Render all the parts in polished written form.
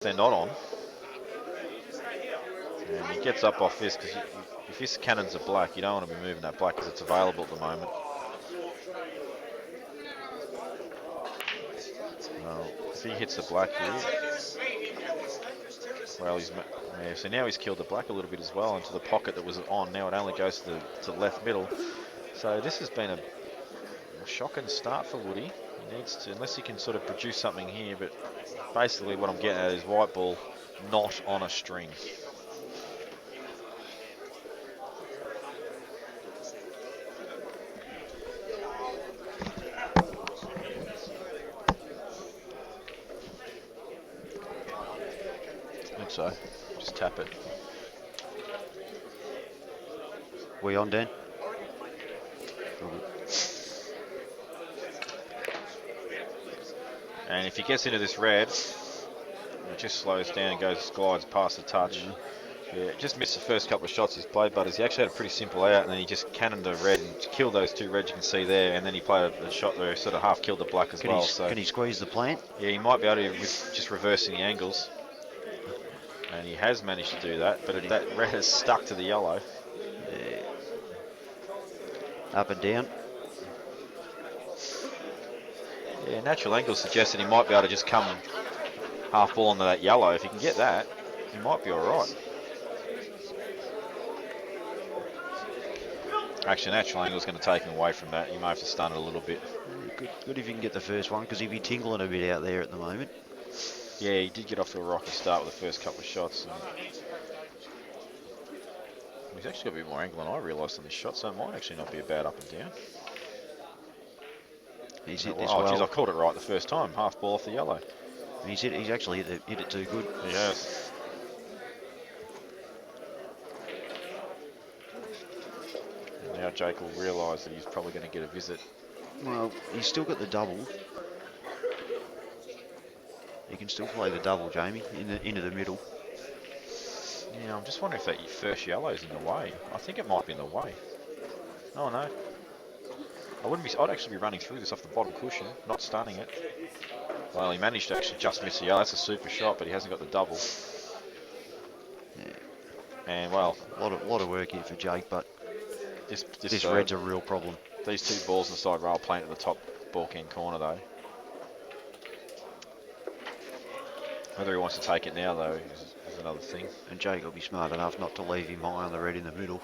they're not on. And he gets up off this because if his cannons are black, you don't want to be moving that black because it's available at the moment. Well, if he hits the black here, well, yeah, so now he's killed the black a little bit as well into the pocket that was on. Now it only goes to the left middle. So this has been a shocking start for Woody. He needs to, unless he can sort of produce something here, but basically what I'm getting at is white ball not on a string. I think so. Just tap it. We on, Dan? And if he gets into this red, it just slows down and glides past the touch. Yeah, just missed the first couple of shots he's played, but he actually had a pretty simple out, and then he just cannoned the red and killed those two reds you can see there, and then he played a shot where he sort of half killed the black as well. Can he squeeze the plant? Yeah, he might be able to with just reversing the angles, and he has managed to do that, but that red has stuck to the yellow. Yeah. Up and down. Yeah, natural angles suggest that he might be able to just come half ball onto that yellow. If he can get that, he might be all right. Actually, natural angle is going to take him away from that. You may have to stun it a little bit. Good if you can get the first one, because he'd be tingling a bit out there at the moment. Yeah, he did get off to a rocky start with the first couple of shots. He's actually got a bit more angle than I realised on this shot, so it might actually not be a bad up and down. He's hit this well. well. Geez, I caught it right the first time. Half ball off the yellow. He's actually hit it too good. He has. And now Jake will realise that he's probably going to get a visit. Well, he's still got the double. He can still play the double, Jamie, into the middle. Yeah, I'm just wondering if that first yellow's in the way. I think it might be in the way. Oh no. I'd actually be running through this off the bottom cushion, not stunning it. Well, he managed to actually just miss a yellow. That's a super shot, but he hasn't got the double. Yeah. And well, a lot of work here for Jake, but this red's a real problem. These two balls in the side rail plant at the top balk end corner though. Whether he wants to take it now though is another thing. And Jake will be smart enough not to leave him high on the red in the middle.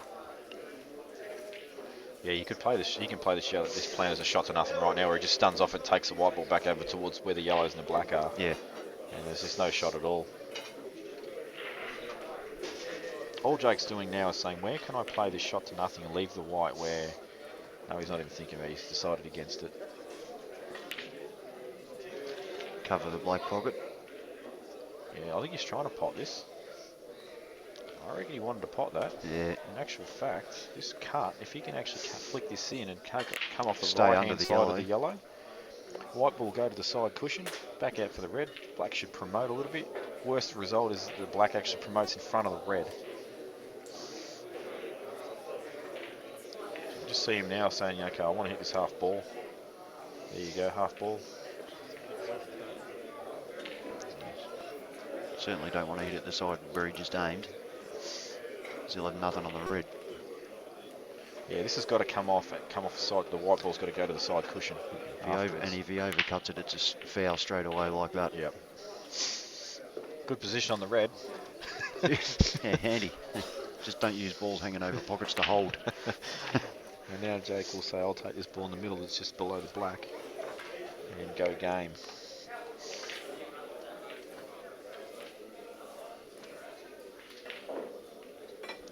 Yeah, you could play this. He can play this plan as a shot to nothing right now, where he just stuns off and takes the white ball back over towards where the yellows and the black are. Yeah. And there's just no shot at all. All Jake's doing now is saying, where can I play this shot to nothing and leave the white where... No, he's not even thinking about it. He's decided against it. Cover the black pocket. Yeah, I think he's trying to pot this. I reckon he wanted to pot that. Yeah. In actual fact, this cut, if he can actually flick this in and come off the Stay right-hand side of the yellow, white ball go to the side cushion, back out for the red. Black should promote a little bit. Worst result is the black actually promotes in front of the red. So just see him now saying, okay, I want to hit this half ball. There you go, half ball. Certainly don't want to hit it the side where he just aimed. He'll have nothing on the red. Yeah, this has got to come off the side. The white ball's got to go to the side cushion. If he overcuts it, it's a foul straight away like that. Yep. Good position on the red. Yeah, handy. Just don't use balls hanging over pockets to hold. And now Jake will say, I'll take this ball in the middle that's just below the black. And go game.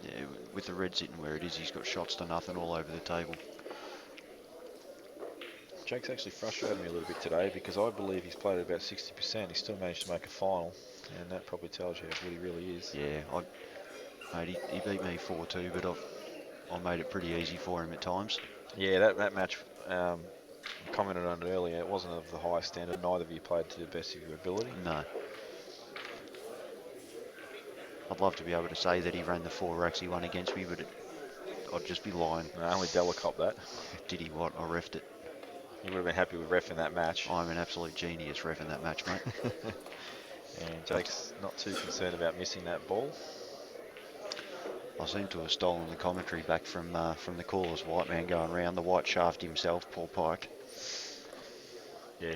Yeah, with the red sitting where it is, he's got shots to nothing all over the table. Jake's actually frustrated me a little bit today because I believe he's played at about 60%. He still managed to make a final, and that probably tells you how good he really is. Yeah, mate, he beat me 4-2, but I made it pretty easy for him at times. Yeah, that match, I commented on it earlier, it wasn't of the highest standard. Neither of you played to the best of your ability. No. I'd love to be able to say that he ran the 4 racks he won against me, but I'd just be lying. No, only Della copped that. Did he what? I reffed it. You would have been happy with reffing that match. I'm an absolute genius reffing that match, mate. And Jake's not too concerned about missing that ball. I seem to have stolen the commentary back from the caller's white man going round the white shaft himself, Paul Pike. Yeah,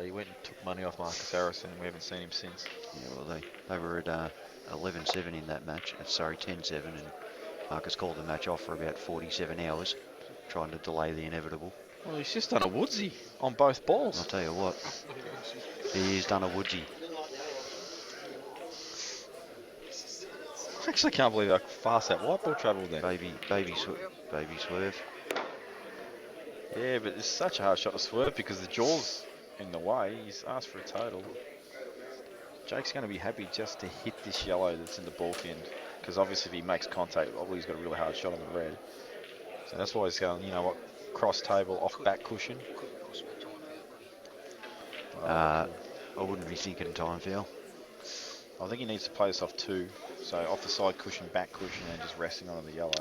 he went and took money off Marcus Harrison, and we haven't seen him since. Yeah, well, they were at 11-7 in that match. Sorry, 10-7, and Marcus called the match off for about 47 hours, trying to delay the inevitable. Well, he's just done a woodsy on both I'll balls. tell you what, he's done a woodsy. I actually can't believe how fast that white ball travelled then. Baby swerve. Yeah, but it's such a hard shot to swerve because the jaw's in the way. He's asked for a total. Jake's going to be happy just to hit this yellow that's in the ball fin, because obviously if he makes contact, obviously he's got a really hard shot on the red. So that's why he's going, you know what, cross table, off back cushion. I wouldn't be thinking time foul. I think he needs to play this off 2. So off the side cushion, back cushion, and just resting on the yellow.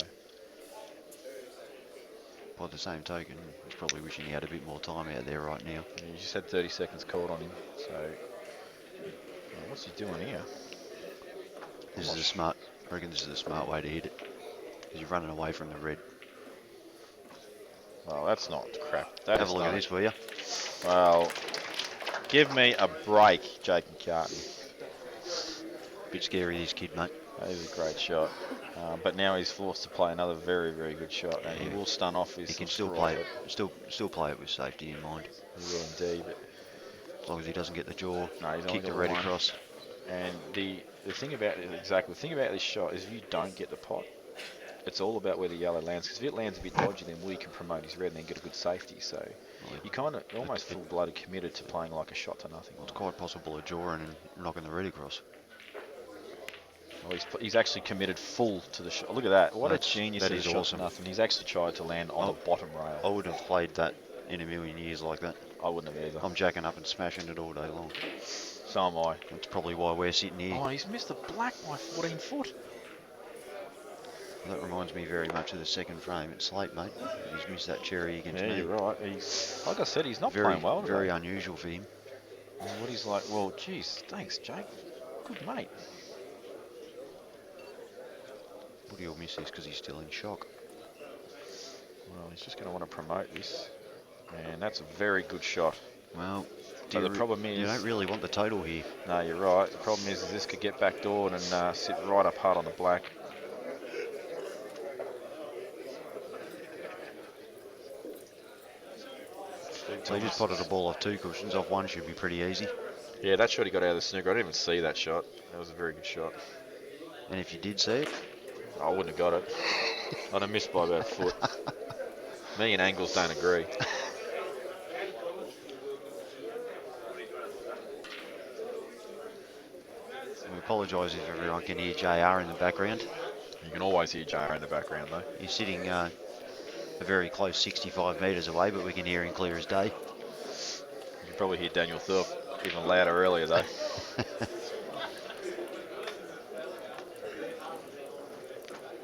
By the same token, he's probably wishing he had a bit more time out there right now. And he just had 30 seconds called on him. So what's he doing here? I reckon this is a smart way to hit it, because you're running away from the red. Well, that's not crap. Have a look at this, will you? Well, give me a break, Jake McCartney. Bit scary, this kid, mate. That is a great shot. But now he's forced to play another very, very good shot, and he will stun off his. He can still play it. Still play it with safety in mind. He will indeed. But as long as he doesn't get the jaw, no, kick the red across. And the thing about this shot is if you don't get the pot, it's all about where the yellow lands. Because if it lands a bit dodgy, then Woody can promote his red and then get a good safety. So you kind of almost full-blooded committed to playing like a shot to nothing. Well, it's quite possible a jaw and knocking the red across. Well, he's actually committed full to the shot. Look at that. What a genius that is is shot awesome. to nothing. He's actually tried to land on the bottom rail. I wouldn't have played that in a million years like that. I wouldn't have either. I'm jacking up and smashing it all day long. So am I. That's probably why we're sitting here. Oh, he's missed the black by 14 foot. That reminds me very much of the second frame. It's late, mate. He's missed that cherry against me. Yeah, you're right. He's, like I said, he's not very, playing well today. Very unusual for him. And what he's like, well, geez, thanks, Jake. Good mate. Woody will miss this because he's still in shock. Well, he's just going to want to promote this. And that's a very good shot. Well, but the problem is... You don't really want the total here. No, you're right. The problem is this could get backdoored and sit right up hard on the black. So he just potted a ball off 2 cushions. Off 1 should be pretty easy. Yeah, that shot he got out of the snooker. I didn't even see that shot. That was a very good shot. And if you did see it? I wouldn't have got it. I'd have missed by about a foot. Me and Angles don't agree. We apologise if everyone can hear JR in the background. You can always hear JR in the background, though. He's sitting a very close 65 metres away, but we can hear him clear as day. You can probably hear Daniel Thorpe even louder earlier, though.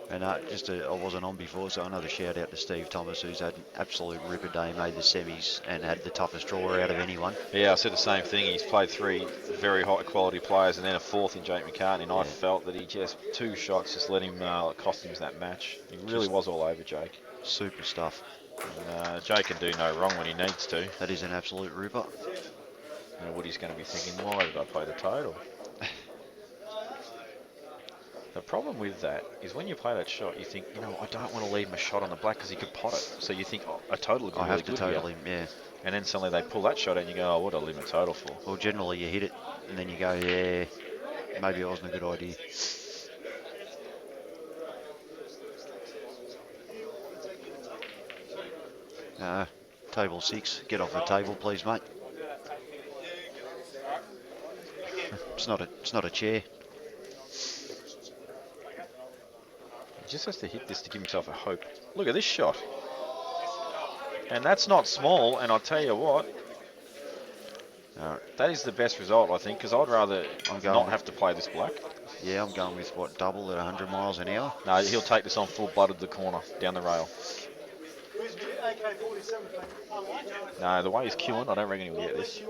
And I wasn't on before, so another shout out to Steve Thomas, who's had an absolute ripper day, made the semis and had the toughest draw out of anyone. Yeah, I said the same thing. He's played 3 very high quality players and then a 4th in Jake McCartney, and I felt that he just 2 shots just let him cost him that match. He really was all over Jake. Super stuff. And, Jake can do no wrong when he needs to. That is an absolute ripper. And Woody's going to be thinking, why did I play the total? The problem with that is when you play that shot, you think, you know, I don't want to leave my shot on the black because he could pot it. So you think, oh, a total would be I really have to good total here. him, yeah. And then suddenly they pull that shot out and you go, oh, what did I leave my total for? Well, generally you hit it and then you go, yeah, maybe it wasn't a good idea. Table 6, get off the table, please, mate. It's not a chair. He just has to hit this to give himself a hope. Look at this shot. And that's not small, and I'll tell you what, that is the best result, I think, because I'd rather not have to play this black. Yeah, I'm going with, what, double at 100 miles an hour? No, he'll take this on full-blooded the corner, down the rail. No, the way he's queuing, I don't reckon he'll get this.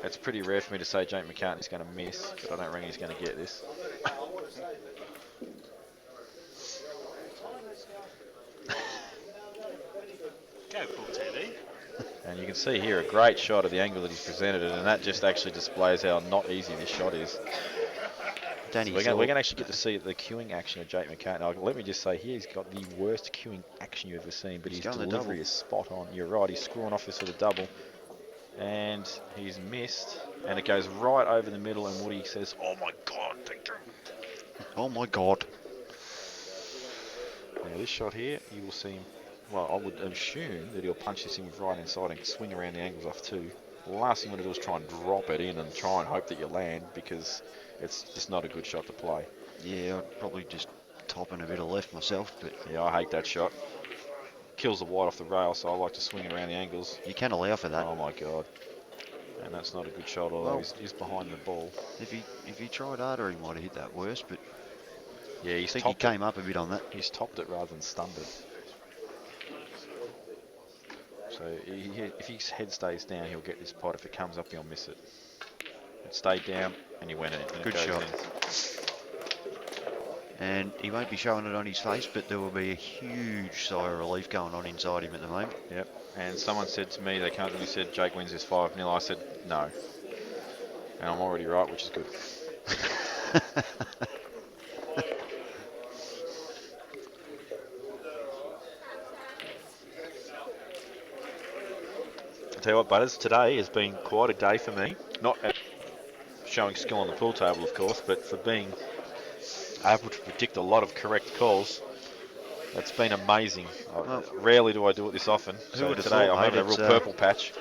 It's pretty rare for me to say Jake McCartney's going to miss, but I don't reckon he's going to get this. CueballTV. And you can see here a great shot of the angle that he's presented it, and that just actually displays how not easy this shot is. Danny, So we're going to actually get to see the cueing action of Jake McCartney. Now, let me just say, he's got the worst cueing action you've ever seen, but his going the delivery double. is spot on. You're right, he's screwing off this for the double. And he's missed, and it goes right over the middle, and Woody says, "Oh my God, Victor." Oh my God. Now this shot here, you will see him, well, I would assume that he'll punch this in with right inside and swing around the angles off too. The last thing you want to do is try and drop it in and try and hope that you land, because it's just not a good shot to play. Yeah, I'd probably just top and a bit of left myself, but Yeah, I hate that shot. Kills the wide off the rail, so I like to swing around the angles. you can allow for that. Oh my God. And that's not a good shot, although Well, he's behind the ball. If he tried harder, he might have hit that worse, but Yeah, I he's think he topped it. came up a bit on that. He's topped it rather than stunned it. So if his head stays down, he'll get this pot. If it comes up, he'll miss it. It stayed down, and he went in. And Good it goes shot. in. And he won't be showing it on his face, but there will be a huge sigh of relief going on inside him at the moment. Yep. And someone said to me, they comfortably said, Jake wins this 5-0. I said, no. And I'm already right, which is good. I'll tell you what, Butters, today has been quite a day for me. Not at showing skill on the pool table, of course, but for being able to predict a lot of correct calls. It's been amazing. Well, rarely do I do it this often. So would have today thought, I'm having a mate, real purple patch.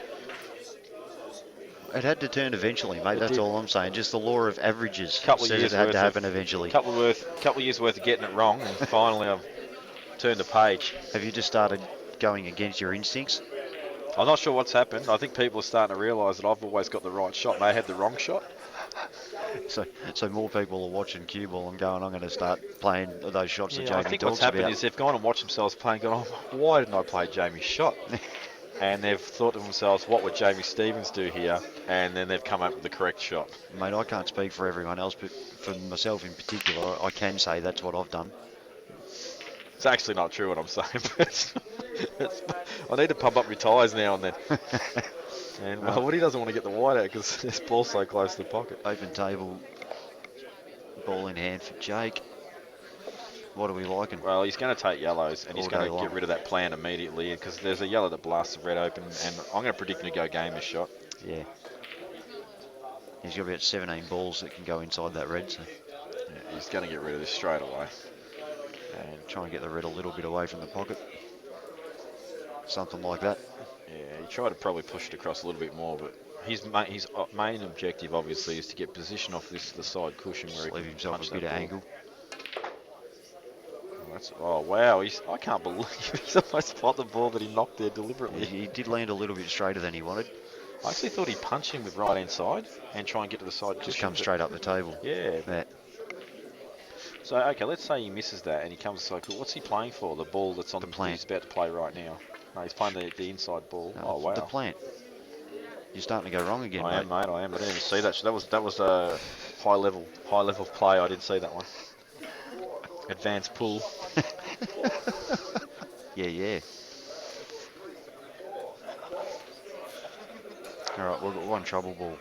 It had to turn eventually, mate. That's did. all I'm saying. Just the law of averages Couple of says years it had worth to of- happen eventually. Couple of years worth of getting it wrong, and finally I've turned a page. Have you just started going against your instincts? I'm not sure what's happened. I think people are starting to realise that I've always got the right shot. They had the wrong shot. So more people are watching cue ball and going, I'm going to start playing those shots that Yeah, Jamie I think talks what's happened about. is they've gone and watched themselves play and gone, oh, why didn't I play Jamie's shot? And they've thought to themselves, what would Jamie Stevens do here? And then they've come up with the correct shot. Mate, I can't speak for everyone else, but for myself in particular, I can say that's what I've done. It's actually not true what I'm saying, but I need to pump up my tyres now and then. And well, Woody doesn't want to get the wide out because this ball's so close to the pocket. Open table, ball in hand for Jake. What are we liking? Well, he's going to take yellows, and he's All going day to long. get rid of that plan immediately because there's a yellow that blasts the red open, and I'm going to predict him to go game this shot. Yeah. He's got about 17 balls that can go inside that red, so Yeah, he's going to get rid of this straight away. and try and get the red a little bit away from the pocket. Something like that. Yeah, he tried to probably push it across a little bit more, but his main objective, obviously, is to get position off the side cushion where Just he leave can himself punch a bit that of ball. angle. Oh wow, I can't believe he's almost spot the ball that he knocked there deliberately. He did land a little bit straighter than he wanted. I actually thought he'd punch him with right hand side and try and get to the side Just cushion, come but- straight up the table. Yeah. Yeah. So okay, let's say he misses that and he comes so cool. What's he playing for? The ball that's on The plant. he's about to play right now. No, he's playing the inside ball. Oh wow. The plant. You're starting to go wrong again, I mate. am, mate. I am. I didn't even see that. That was a high level play. I didn't see that one. Advanced pull. Yeah. All right, we've got one trouble ball.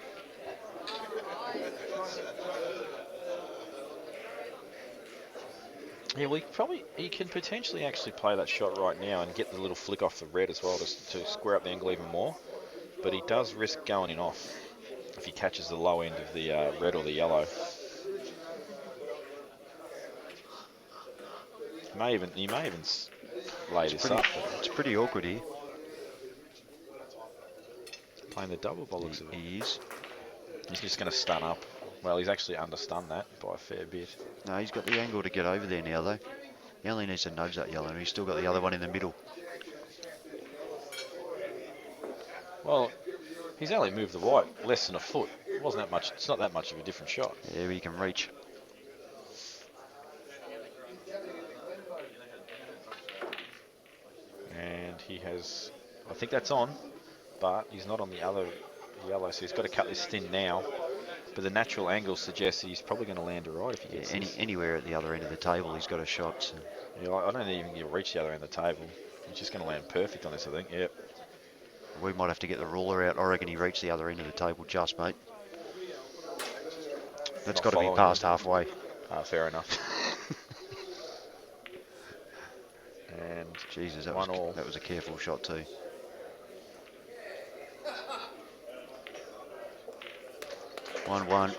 Yeah, well, he can potentially actually play that shot right now and get the little flick off the red as well to square up the angle even more. But he does risk going in off if he catches the low end of the red or the yellow. He may even lay this up. It's pretty awkward here. Playing the double by the looks of it. He is. He's just going to stun up. Well, he's actually understunned that by a fair bit. No, he's got the angle to get over there now, though. He only needs to nudge that yellow, and he's still got the other one in the middle. Well, he's only moved the white less than a foot. It wasn't that much. It's not that much of a different shot. Yeah, he can reach. And he has, I think that's on, but he's not on the other. yellow, so he's got to cut this thin now. But the natural angle suggests that he's probably going to land it right if he gets this. Anywhere at the other end of the table, he's got a shot. So. Yeah, I don't even think he'll reach the other end of the table. He's just going to land perfect on this, I think. Yep. We might have to get the ruler out. I reckon he reached the other end of the table just, mate. That's got to be past halfway. Fair enough. And Jesus, that was a careful shot too. One.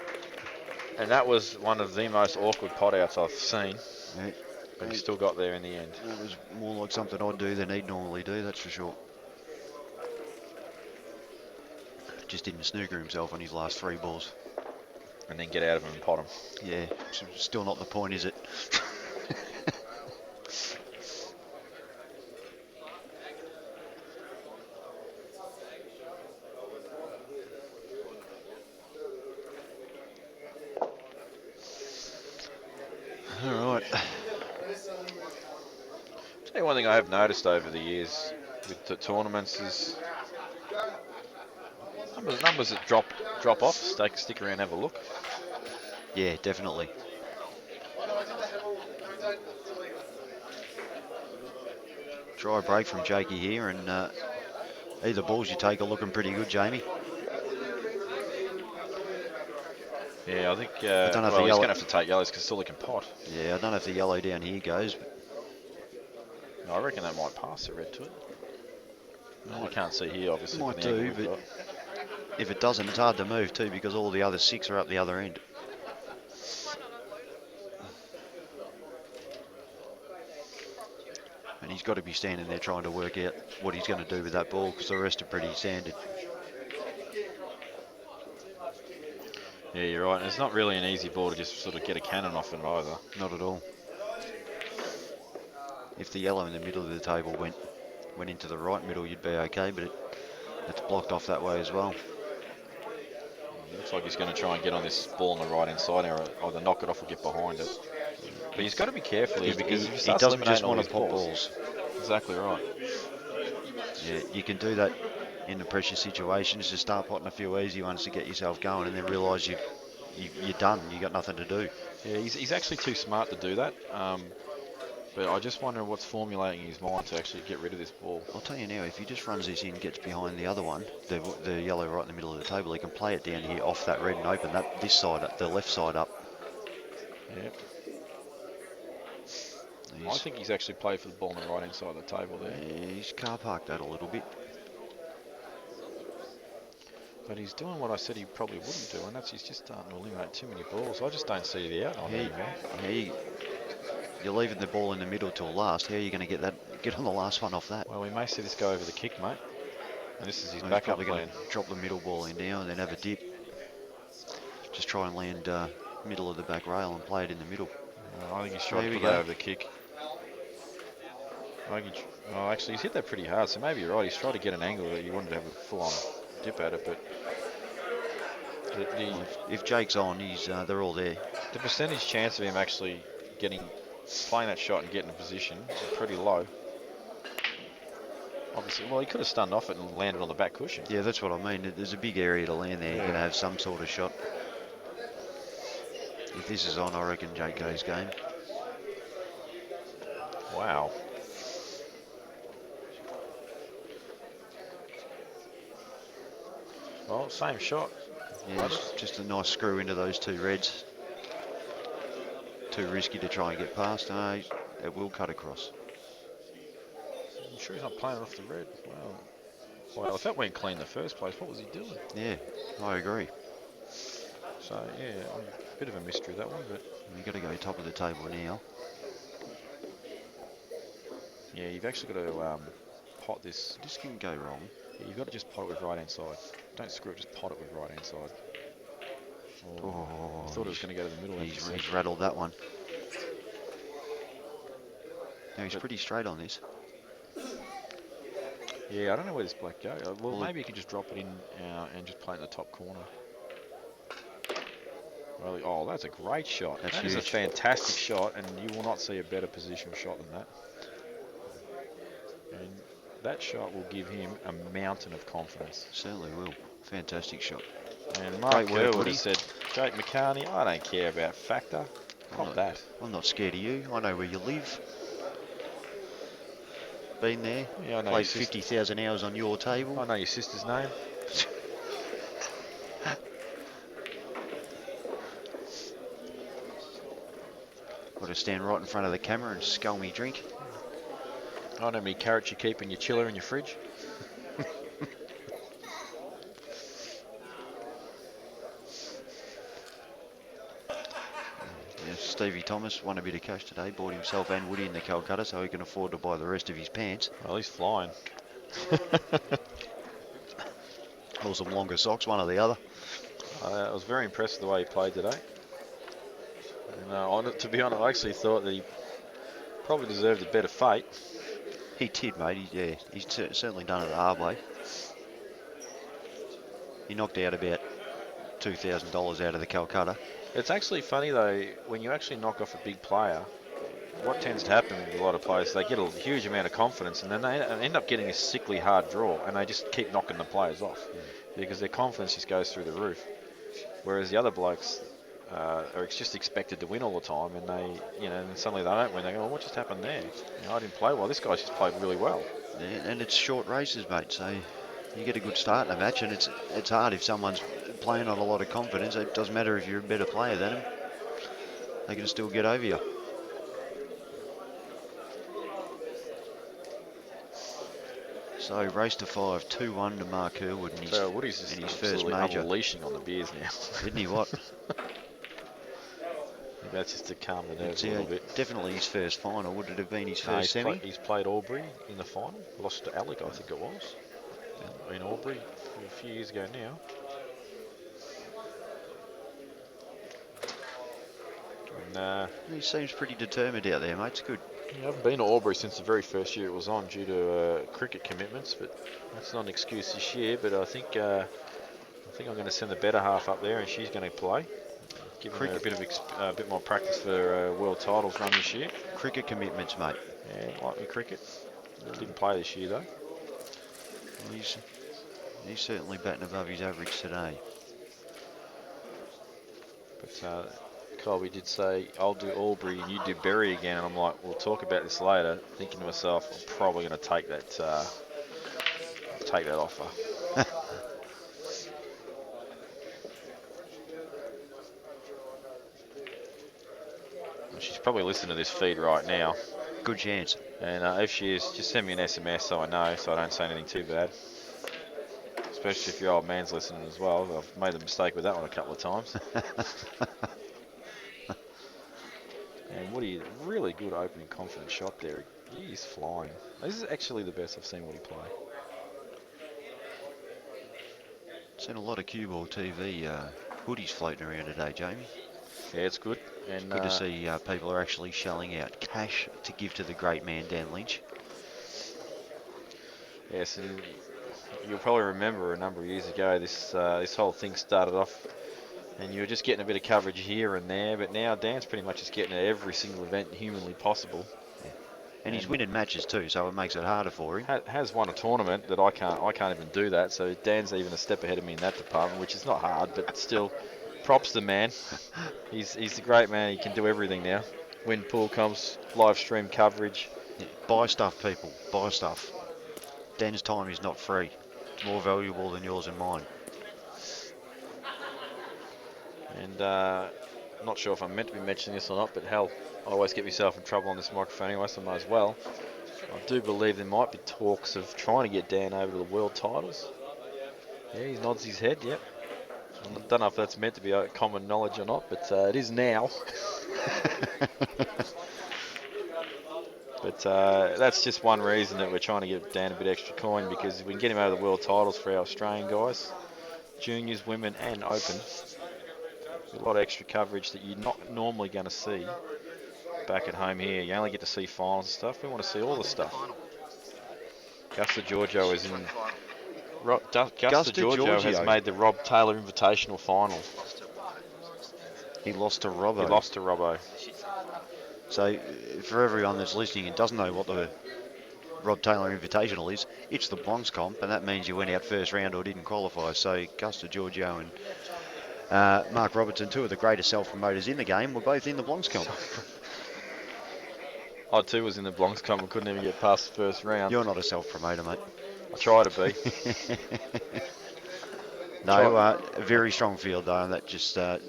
And that was one of the most awkward pot outs I've seen. Yeah. But he still got there in the end. It was more like something I'd do than he'd normally do, that's for sure. Just didn't snooker himself on his last 3 balls. And then get out of him and pot him. Yeah, still not the point, is it? All right. Tell you one thing I have noticed over the years with the tournaments is numbers that drop off. Stick around, have a look. Yeah, definitely. Try a break from Jakey here, and either balls you take are looking pretty good, Jamie. Yeah, I think I don't know if he's the going to have to take yellows because still he can pot. Yeah, I don't know if the yellow down here goes. But No, I reckon that might pass the red to it. No, we can't see here, obviously. Might do, but if it doesn't, it's hard to move too because all the other 6 are up the other end. And he's got to be standing there trying to work out what he's going to do with that ball because the rest are pretty standard. Yeah, you're right. It's not really an easy ball to just sort of get a cannon off it either. Not at all. If the yellow in the middle of the table went into the right middle, you'd be okay, but it's blocked off that way as well. Looks like he's going to try and get on this ball on the right hand side or either knock it off or get behind it. But he's got to be careful here because he doesn't just want to pop balls. Exactly right. Yeah, you can do that in the pressure situations. Just start potting a few easy ones to get yourself going, and then realise you're done. You got nothing to do. Yeah, he's actually too smart to do that. But I just wonder what's formulating in his mind to actually get rid of this ball. I'll tell you now, if he just runs this in, gets behind the other one, the yellow right in the middle of the table, he can play it down here off that red and open this side up, the left side up. Yep. I think he's actually played for the ball on the right hand side of the table there. Yeah, he's car parked that a little bit. But he's doing what I said he probably wouldn't do, and that's he's just starting to eliminate too many balls. I just don't see the out on him. You're leaving the ball in the middle till last. How are you going to get on the last one off that? Well, we may see this go over the kick, mate. And this is his He's backup probably plan. going to drop the middle ball in now and then have a dip. Just try and land middle of the back rail and play it in the middle. I think he's trying to put that over the kick. Actually, he's hit that pretty hard, so maybe you're right. He's tried to get an angle that you wanted to have a full-on dip at it, but if Jake's on, they're all there. The percentage chance of him actually playing that shot and getting a position is pretty low. Obviously, well, he could have stunned off it and landed on the back cushion. Yeah, that's what I mean. There's a big area to land there. You're going to have some sort of shot. If this is on, I reckon Jake goes game. Wow. Well, same shot. Yeah, just a nice screw into those 2 reds. Too risky to try and get past. No, it will cut across. I'm sure he's not playing off the red. Well, if that went clean in the first place, what was he doing? Yeah, I agree. So, yeah, a bit of a mystery that one, but... You've got to go top of the table now. Yeah, you've actually got to pot this. This can go wrong. Yeah, you've got to just pot it with right hand side. Don't screw it, just pot it with right hand side. I thought it was going to go to the middle. He's rattled that one. No, he's pretty straight on this. Yeah, I don't know where this black goes. Well, maybe you can just drop it in and just play it in the top corner. Well, oh, that's a great shot. That is a fantastic shot, and you will not see a better positional shot than that. And that shot will give him a mountain of confidence. Certainly will. Fantastic shot. And Mark Great work, Curwood Woody. has said, Jake McCartney, I don't care about factor. Cop that. I'm not scared of you. I know where you live. Been there. Yeah, I know Played your 50,000 hours on your table. I know your sister's name. Got to stand right in front of the camera and scull me drink. I know how many carrots you keep in your chiller in your fridge. Yeah, Stevie Thomas won a bit of cash today. Bought himself and Woody in the Calcutta so he can afford to buy the rest of his pants. Well, he's flying. Or some longer socks, one or the other. I was very impressed with the way he played today. And to be honest, I actually thought that he probably deserved a better fate. He did, mate. He's certainly done it the hard way. He knocked out about $2,000 out of the Calcutta. It's actually funny though, when you actually knock off a big player, what tends to happen with a lot of players, they get a huge amount of confidence and then they end up getting a sickly hard draw and they just keep knocking the players off because their confidence just goes through the roof. Whereas the other blokes are just expected to win all the time and and suddenly they don't win. They go, well, what just happened there? I didn't play well. This guy's just played really well. Yeah, and it's short races, mate, so you get a good start in a match and it's hard if someone's playing on a lot of confidence. It doesn't matter if you're a better player than them. They can still get over you. So race to 5, 2-1 to Mark Curwood in his, Woody's just in his first absolutely major. unleashing on the beers now. Isn't he what? I think that's just to calm the nerves a little bit. Definitely his first final. Would it have been his No, first semi? he's played Albury in the final. Lost to Alec, I think it was. In Albury a few years ago now. And, He seems pretty determined out there, mate. It's good. I haven't been to Albury since the very first year it was on due to cricket commitments, but that's not an excuse this year. But I think I'm going to send the better half up there, and she's going to play, giving her a bit more practice for world titles run this year. Cricket commitments, mate. Yeah, like me cricket. Didn't play this year though. He's certainly batting above his average today. But Colby did say, I'll do Albury and you do Berry again. And I'm like, we'll talk about this later. Thinking to myself, I'm probably going to take that offer. She's probably listening to this feed right now. Good chance. And if she is, just send me an SMS so I know, so I don't say anything too bad. Especially if your old man's listening as well. I've made a mistake with that one a couple of times. And Woody, really good opening confident shot there. He's flying. This is actually the best I've seen Woody play. Seen a lot of CueballTV hoodies floating around today, Jamie. Yeah, it's good. And Good to see people are actually shelling out cash to give to the great man Dan Lynch. Yes, and you'll probably remember a number of years ago this whole thing started off and you were just getting a bit of coverage here and there, but now Dan's pretty much just getting at every single event humanly possible. Yeah. And he's winning matches too, so it makes it harder for him. Has won a tournament that I can't even do that, so Dan's even a step ahead of me in that department, which is not hard, but still, props to the man. He's the great man. He can do everything now. Win pool comps, live stream coverage. Yeah. Buy stuff, people. Buy stuff. Dan's time is not free. It's more valuable than yours and mine. And not sure if I'm meant to be mentioning this or not, but hell, I always get myself in trouble on this microphone anyway, so I might as well. I do believe there might be talks of trying to get Dan over to the world titles. Yeah, he nods his head, yep. I don't know if that's meant to be common knowledge or not, but it is now. But that's just one reason that we're trying to get Dan a bit extra coin, because we can get him over the world titles for our Australian guys, juniors, women and open. A lot of extra coverage that you're not normally going to see back at home here. You only get to see finals and stuff. We want to see all the stuff. Gusta Giorgio is in. Gusta Giorgio has made the Rob Taylor Invitational final. He lost to Robbo. He lost to Robbo. So, for everyone that's listening and doesn't know what the Rob Taylor Invitational is, it's the Bronx comp, and that means you went out first round or didn't qualify. So Gusta Giorgio and Mark Robertson, two of the greatest self-promoters in the game, were both in the Bronx comp. I too was in the Bronx comp and couldn't even get past the first round. You're not a self-promoter, mate. I try to be. No, a very strong field though, and that just the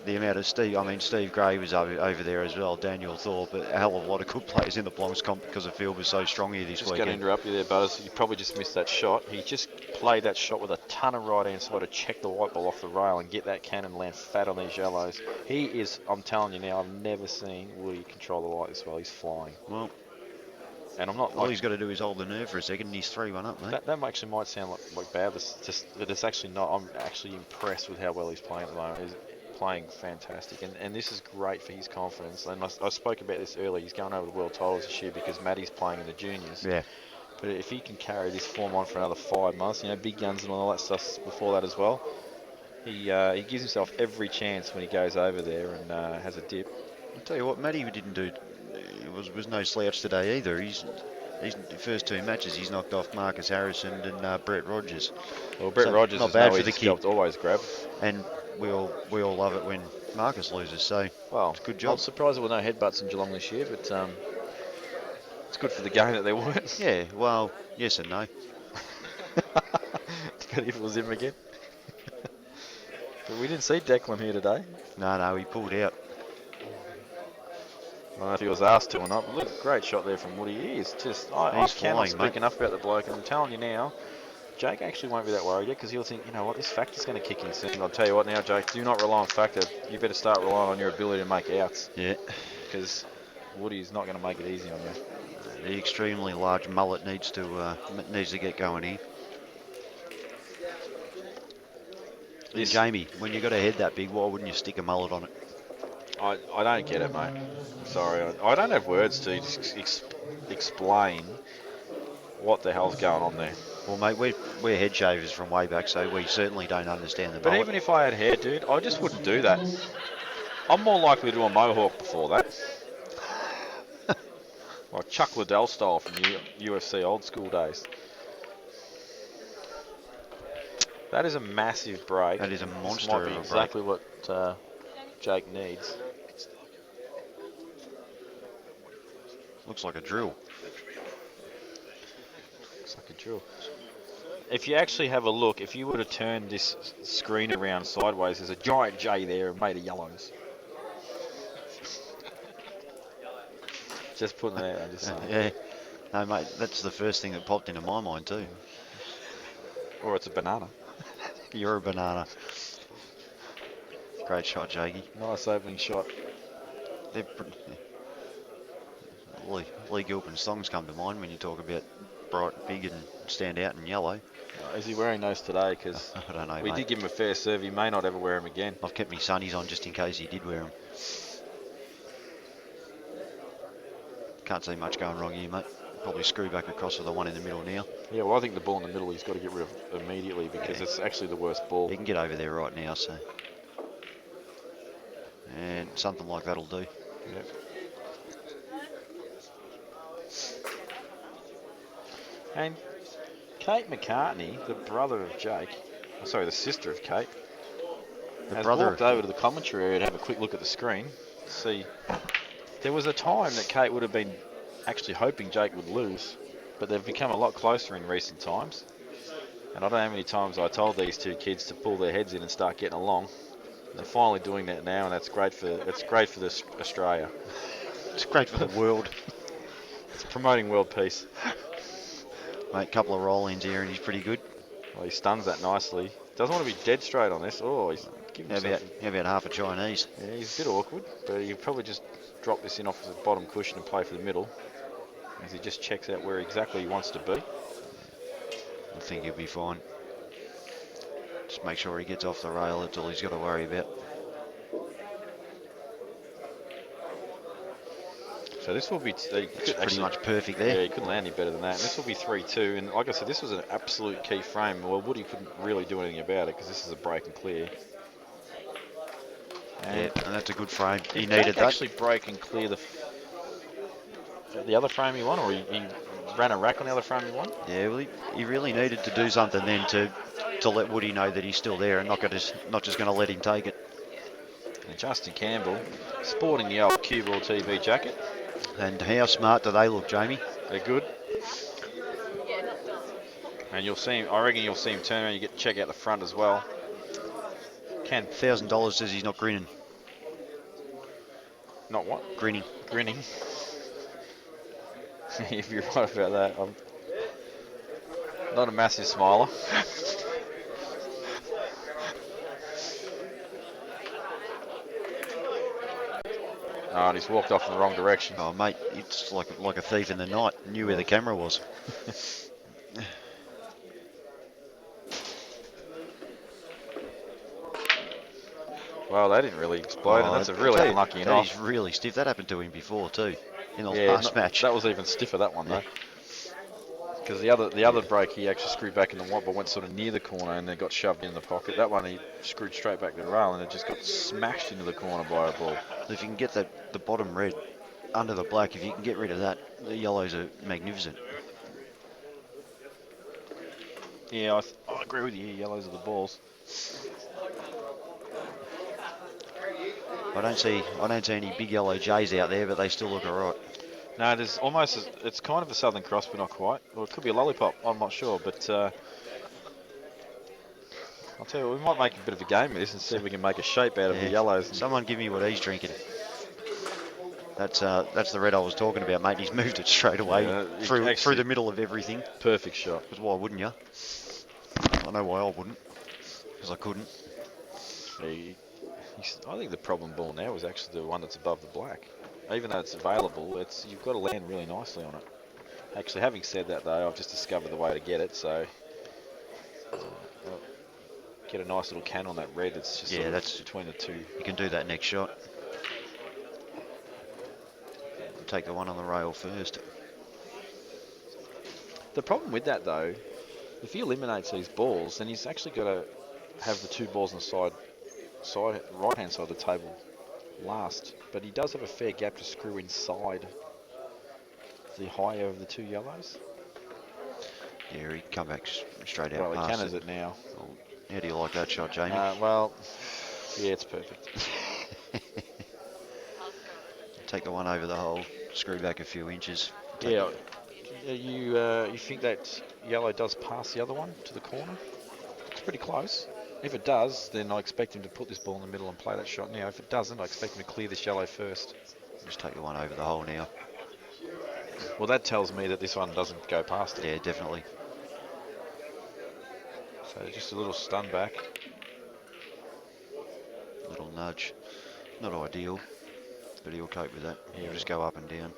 amount of Steve Gray was over there as well, Daniel Thorpe, a hell of a lot of good players in the Bronx comp because the field was so strong here this Just going to weekend. interrupt you there, Butters. You probably just missed that shot. He just played that shot with a ton of right hand side to check the white ball off the rail and get that cannon land fat on these yellows. He is, I'm telling you now, I've never seen Woody control the light this well. He's flying. Well, and I'm not all like, he's got to do is hold the nerve for a second, and he's 3-1 up, mate. that actually might sound like bad, but it's actually not. I'm actually impressed with how well he's playing at the moment. He's playing fantastic, and this is great for his confidence. And I spoke about this earlier. He's going over the world titles this year because Maddie's playing in the juniors. Yeah. But if he can carry this form on for another 5 months, big guns and all that stuff before that as well, he gives himself every chance when he goes over there and has a dip. I'll tell you what, Matty didn't do. Was no slouch today either. He's the first 2 matches he's knocked off Marcus Harrison and Brett Rogers. Well, Brett Rogers not is bad no for the easy kid. job to always grab. And we all love it when Marcus loses. So well, it's a good job. I'm surprised there were no headbutts in Geelong this year, but it's good for the game that there weren't. Yeah, well, yes and no. Depending if it was him again. But we didn't see Declan here today. No, he pulled out. I don't know if he was asked to or not, but look, great shot there from Woody. He is just, I cannot speak enough about the bloke, and I'm telling you now, Jake actually won't be that worried yet because he'll think, you know what, this factor's going to kick in soon. I'll tell you what now, Jake, do not rely on factor. You better start relying on your ability to make outs. Yeah. Because Woody's not going to make it easy on you. The extremely large mullet needs to get going here. Jamie, when you got a head that big, why wouldn't you stick a mullet on it? I don't get it, mate. Sorry, I don't have words to explain what the hell's going on there. Well, mate, we're head shavers from way back, so we certainly don't understand the But mullet. even if I had hair, dude, I just wouldn't do that. I'm more likely to do a mohawk before that. Like Chuck Liddell style from UFC old school days. That is a massive break. That is a monster This might of be a exactly what Jake needs. Looks like a drill. Looks like a drill. If you actually have a look, if you were to turn this screen around sideways, there's a giant J there made of yellows. Just putting that out. Just saying. Yeah. No, mate, that's the first thing that popped into my mind too. Or it's a banana. You're a banana. Great shot, Jakey. Nice opening shot. Lee Gilpin's songs come to mind when you talk about bright, big and stand out in yellow. Is he wearing those today? Because I don't know, we mate. did give him a fair serve. He may not ever wear them again. I've kept my sunnies on just in case he did wear them. Can't see much going wrong here, mate. Probably screw back across with the one in the middle now. Yeah, well, I think the ball in the middle he's got to get rid of immediately because it's actually the worst ball. He can get over there right now, so. And something like that'll do. Yep. And Kate McCartney, the brother of Jake, the sister of Kate, has walked over to the commentary area to have a quick look at the screen. See, there was a time that Kate would have been actually hoping Jake would lose, but they've become a lot closer in recent times. And I don't know how many times I told these two kids to pull their heads in and start getting along. They're finally doing that now, and that's great for this Australia. It's great for the world. It's promoting world peace. Mate, a couple of roll-ins here, and he's pretty good. Well, he stuns that nicely. Doesn't want to be dead straight on this. Oh, he's giving himself... How about half a Chinese? Yeah, he's a bit awkward, but he'll probably just drop this in off the bottom cushion and play for the middle, as he just checks out where exactly he wants to be. I think he'll be fine. Just make sure he gets off the rail. That's all he's got to worry about. So this will be... It's pretty much perfect there. Yeah, he couldn't land any better than that. And this will be 3-2. And like I said, this was an absolute key frame. Well, Woody couldn't really do anything about it because this is a break and clear. And that's a good frame. He did needed Jake that. Actually break and clear the other frame he won, or he ran a rack on the other front of one. Yeah, well, he really needed to do something then to let Woody know that he's still there and not just going to let him take it. And Justin Campbell sporting the old CueballTV jacket. And how smart do they look, Jamie? They're good. And you'll see him, I reckon you'll see him turn around. You get to check out the front as well. $1,000 says he's not grinning. Not what? Grinning. Grinning. If you're right about that. I'm not a massive smiler. Oh, and he's walked off in the wrong direction. Oh, mate, it's like a thief in the night. Knew where the camera was. Well, that didn't really explode, and that's a really unlucky knock. That is really stiff. That happened to him before too, in the Yeah, last match. that was even stiffer, that one though. Because the other break he actually screwed back in the white, but went sort of near the corner and then got shoved in the pocket. That one he screwed straight back to the rail and it just got smashed into the corner by a ball. If you can get the bottom red under the black, if you can get rid of that, the yellows are magnificent. Yeah, I agree with you. Yellows are the balls. I don't see any big yellow J's out there, but they still look alright. No, there's almost it's kind of a Southern Cross, but not quite. Or it could be a lollipop. I'm not sure, but I'll tell you, we might make a bit of a game of this and see if we can make a shape out of the yellows. Someone give me what he's drinking. That's the red I was talking about, mate. He's moved it straight away through the middle of everything. Perfect shot. Because why wouldn't you? I know why I wouldn't. Because I couldn't. I think the problem ball now is actually the one that's above the black. Even though it's available, you've got to land really nicely on it. Actually, having said that though, I've just discovered the way to get it. So get a nice little can on that red. It's just that's between the two. You can do that next shot. Take the one on the rail first. The problem with that though, if he eliminates these balls, then he's actually got to have the two balls on the right hand side of the table last. But he does have a fair gap to screw inside the higher of the two yellows. Yeah, he'd come back straight out. Well, he cannons it now. Well, how do you like that shot, Jamie? Well, yeah, it's perfect. Take the one over the hole, screw back a few inches. Yeah, you think that yellow does pass the other one to the corner? It's pretty close. If it does, then I expect him to put this ball in the middle and play that shot now. If it doesn't, I expect him to clear this yellow first. Just take the one over the hole now. Well, that tells me that this one doesn't go past it. Yeah, definitely. So just a little stun back. Little nudge. Not ideal, but he'll cope with that. Yeah, He'll just go up and down.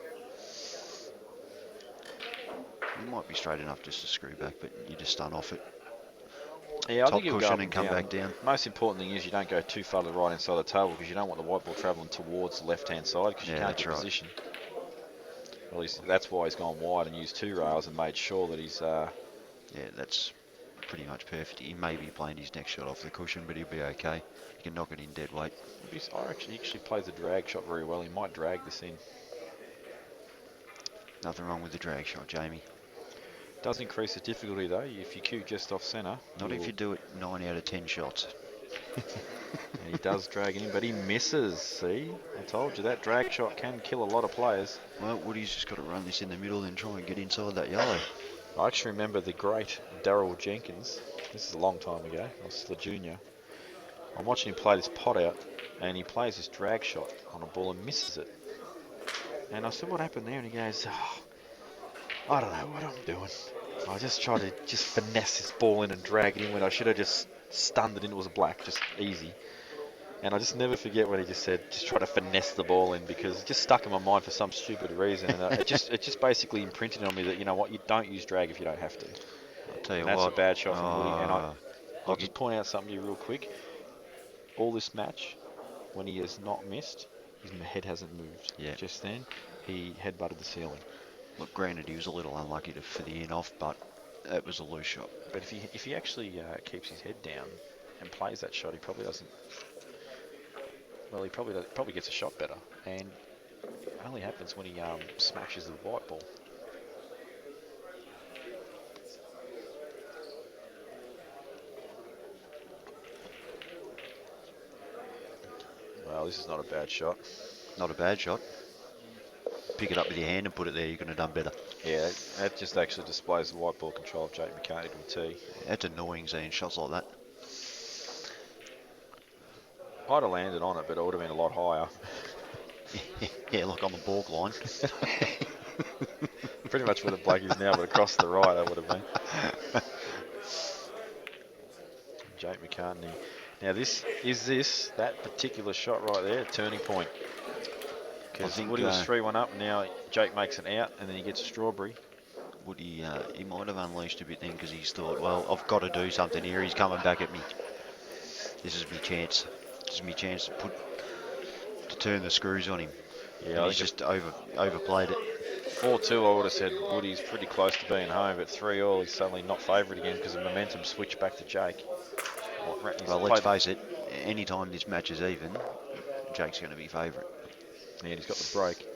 He might be straight enough just to screw back, but you just stun off it. Yeah, I Top think you'll cushion go and come back down. Most important thing is you don't go too far to the right hand side of the table because you don't want the white ball travelling towards the left hand side because you can't get position. Well, that's why he's gone wide and used two rails and made sure that he's... Yeah, that's pretty much perfect. He may be playing his next shot off the cushion, but he'll be okay. He can knock it in dead weight. He actually plays the drag shot very well. He might drag this in. Nothing wrong with the drag shot, Jamie. Does increase the difficulty though if you cue just off centre. Not if you do it 9 out of 10 shots. And he does drag it in, but he misses. See, I told you that drag shot can kill a lot of players. Well, Woody's just got to run this in the middle and try and get inside that yellow. I actually remember the great Darryl Jenkins. This is a long time ago. I was still a junior. I'm watching him play this pot out, and he plays this drag shot on a ball and misses it. And I said, "What happened there?" And he goes, "Oh, I don't know what I'm doing. I just tried to just finesse this ball in and drag it in when I should have just stunned it into a black, just easy." And I just never forget when he just said, "Just try to finesse the ball in," because it just stuck in my mind for some stupid reason. And it just basically imprinted on me that, you know what, you don't use drag if you don't have to. I'll tell you and what. That's a bad shot from Woody. And I'll look, just point out something to you real quick. All this match, when he has not missed, his head hasn't moved. Yeah. Just then, he headbutted the ceiling. Look, granted, he was a little unlucky for the in off, but it was a loose shot. But if he actually keeps his head down and plays that shot, he probably doesn't. Well, he probably gets a shot better, and it only happens when he smashes the white ball. Well, this is not a bad shot. Not a bad shot. Pick it up with your hand and put it there. You couldn't have done better. Yeah, that just actually displays the white ball control of Jake McCartney to a tee. That's annoying seeing shots like that. I'd have landed on it, but it would have been a lot higher. Yeah, like on the balk line. Pretty much where the black is now, but across the right, that would have been. Jake McCartney. Now, that particular shot right there, a turning point? Because Woody was 3-1 up, and now Jake makes an out, and then he gets a strawberry. Woody, he might have unleashed a bit then because he's thought, well, I've got to do something here. He's coming back at me. This is my chance. This is my chance to turn the screws on him. Yeah, and he's just overplayed it. 4-2, I would have said Woody's pretty close to being home, but 3-all, he's suddenly not favourite again because the momentum switched back to Jake. Well, let's face it, any time this match is even, Jake's going to be favourite. Yeah, and he's got the break.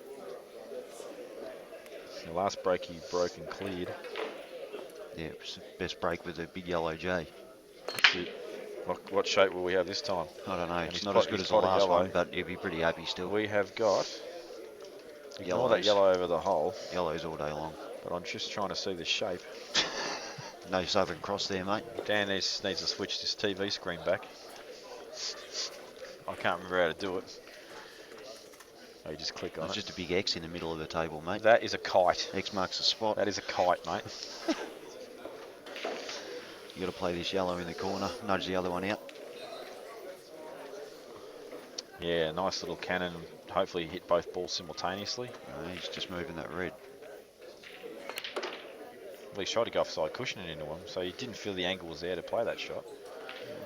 The last break he broke and cleared. Yeah, it was the best break with a big yellow J. That's it. What shape will we have this time? I don't know. And It's he's not pot- as good he's as the potted last yellow. one, but he'll be pretty happy still. We have got... Ignore Yellows. that yellow over the hole, Yellows all day long. but I'm just trying to see the shape. No Southern Cross there, mate. Dan needs to switch this TV screen back. I can't remember how to do it. Oh, you just click on It's it. just a big X in the middle of the table, mate. That is a kite. X marks the spot. That is a kite, mate. You got to play this yellow in the corner, nudge the other one out. Yeah, nice little cannon. Hopefully hit both balls simultaneously. No, he's just moving that red. Well, he tried to go offside cushioning into him, so he didn't feel the angle was there to play that shot.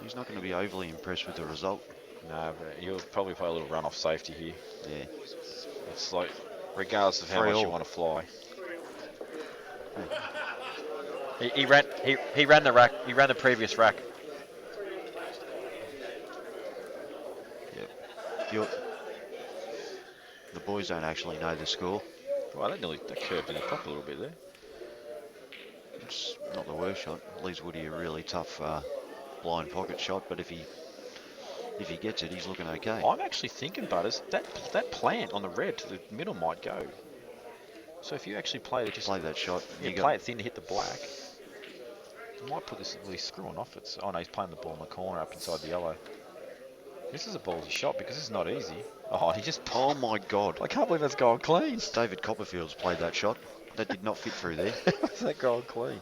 He's not going to be overly impressed with the result. No, but he'll probably play a little run-off safety here. Yeah. It's like, regardless of how much you want to fly. He ran the rack. He ran the previous rack. Yep. The boys don't actually know the score. Well, that curved in the top a little bit there. It's not the worst shot. Leaves Woody a really tough blind pocket shot, but if he gets it, he's looking okay. I'm actually thinking, Butters, that plant on the red to the middle might go. So if you actually play it, just play that shot. You play it thin to hit the black. You might put this. Well, he's screwing off. Oh no, he's playing the ball in the corner up inside the yellow. This is a ballsy shot because this is not easy. Oh, he just. Oh my God! I can't believe that's going clean. David Copperfield's played that shot. That did not fit through there. How's that going clean?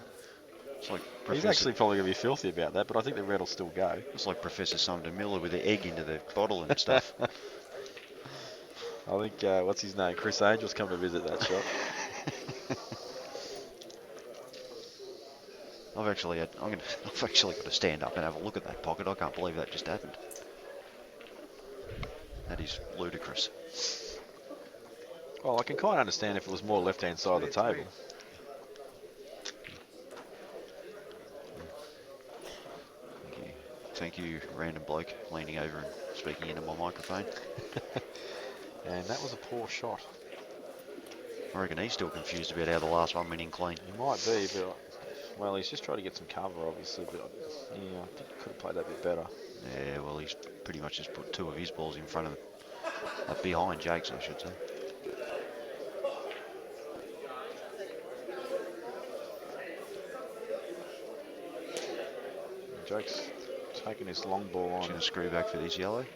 It's like He's actually probably going to be filthy about that, but I think the red will still go. It's like Professor Sumner Miller with the egg into the bottle and stuff. I think what's his name? Chris Angel's come to visit that shot. I've actually got to stand up and have a look at that pocket. I can't believe that just happened. That is ludicrous. Well, I can kind of understand if it was more left-hand side of the table. Thank you, random bloke leaning over and speaking into my microphone. And that was a poor shot. I reckon he's still confused about how the last one went in clean. He might be, but well, he's just trying to get some cover, obviously. But yeah, I think he could have played that bit better. Yeah, well, he's pretty much just put two of his balls in front of, behind Jake's, I should say. Jake's taking his long ball on. He's going to screw back for this yellow.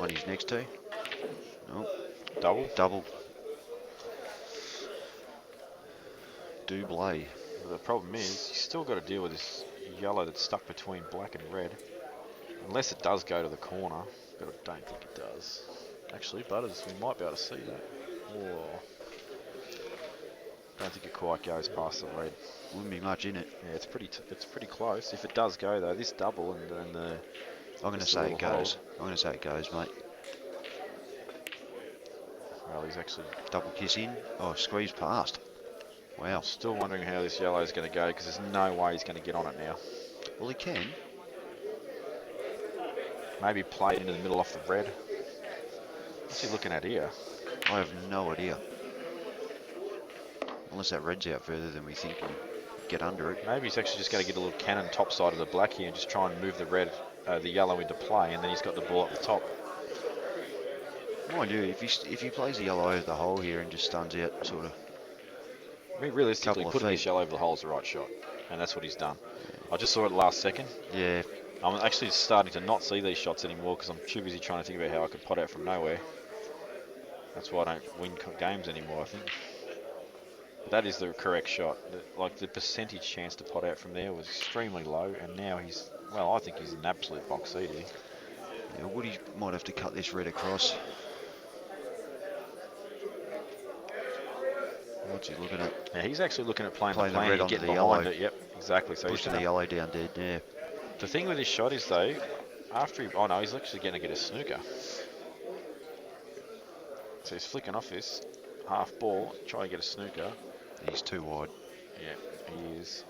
On his next tee. Oh, double. Double. The problem is, you still got to deal with this yellow that's stuck between black and red. Unless it does go to the corner, but I don't think it does. Actually, Butters, we might be able to see that. Oh. Don't think it quite goes past the red. Wouldn't be much in it. Yeah, it's pretty close. If it does go though, this double and the. I'm going to say it goes. I'm going to say it goes, mate. Well, he's actually double kiss in. Oh, squeeze past. Wow. Still wondering how this yellow is going to go because there's no way he's going to get on it now. Well, he can. Maybe play it into the middle off the red. What's he looking at here? I have no idea. Unless that red's out further than we think and get under it. Maybe he's actually just going to get a little cannon top side of the black here and just try and move the yellow into play, and then he's got the ball up the top. Mind you, if he plays the yellow over the hole here and just stuns out sort of I mean, realistically, couple of putting feet. this yellow over the hole is the right shot, and that's what he's done. I just saw it last second. Yeah, I'm actually starting to not see these shots anymore because I'm too busy trying to think about how I could pot out from nowhere. That's why I don't win games anymore, I think. But that is the correct shot. Like the percentage chance to pot out from there was extremely low, and now he's, well, I think he's an absolute box seat here. yeah, Woody might have to cut this red across. What's he looking at? Yeah, he's actually looking at playing the The plan red here, onto getting the behind yellow. it. Yep, exactly. So Pushing he's the gonna, yellow down dead, yeah. the thing with his shot is though, after he, oh no, he's actually going to get a snooker. So he's flicking off this half ball, trying to get a snooker. He's too wide. Yeah, he is.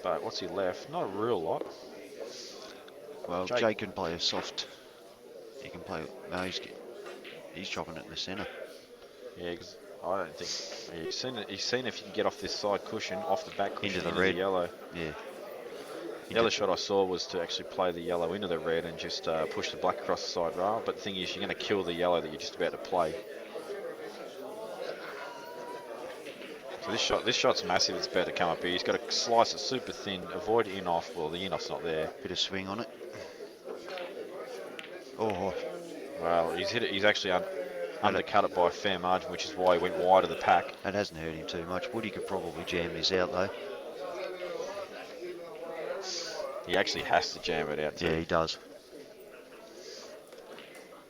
But what's he left? Not a real lot. Well, Jake can play a soft. He can play. No, he's chopping it in the centre. Yeah, 'cause I don't think yeah, he's seen if he can get off this side cushion, off the back cushion Into the into red. the yellow. Yeah. The other shot I saw was to actually play the yellow into the red and just push the black across the side rail. But the thing is, you're going to kill the yellow that you're just about to play. So this shot's massive. It's about to come up here. He's got to slice it super thin, avoid in-off. Well, the in-off's not there. Bit of swing on it. Oh, Well, he's hit it. He's actually undercut it by a fair margin, which is why he went wide of the pack. that hasn't hurt him too much. Woody could probably jam this out though. He actually has to jam it out too. Yeah, he does.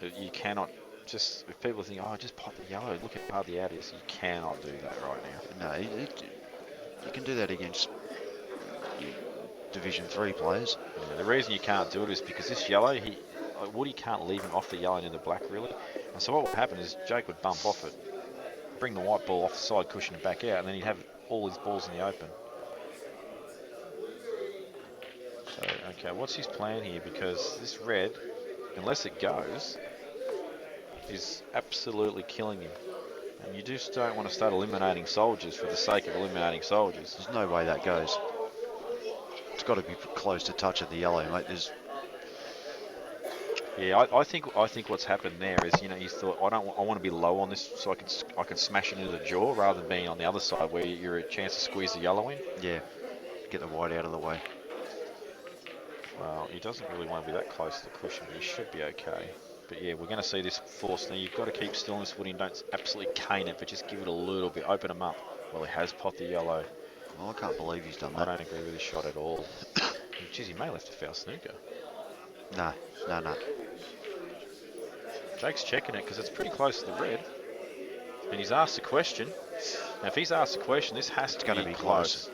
You cannot just, if people think, oh, just pot the yellow, look how hard the out is. You cannot do that right now. No, you can do that against Division 3 players. Yeah, the reason you can't do it is because this yellow, Woody can't leave him off the yellow into the black really. And so what would happen is Jake would bump off it, bring the white ball off the side cushion and back out, and then he'd have all his balls in the open. So, okay, what's his plan here? Because this red, unless it goes, is absolutely killing him. And you just don't want to start eliminating soldiers for the sake of eliminating soldiers. There's no way that goes. It's got to be close to touch of the yellow, mate. Yeah, I think what's happened there is, you know, he's thought I want to be low on this so I can smash it into the jaw rather than being on the other side where you're a chance to squeeze the yellow in. Yeah, get the white out of the way. Well, he doesn't really want to be that close to the cushion, but he should be okay. But yeah, we're going to see this force. Now you've got to keep still in this Woody and don't absolutely cane it, but just give it a little bit, open him up. Well, he has popped the yellow. Well, I can't believe he's done I that. don't agree with his shot at all. Geez, he may have left a foul snooker. No. Jake's checking it because it's pretty close to the red. And he's asked a question. Now, if he's asked a question, this has to Gonna be be close.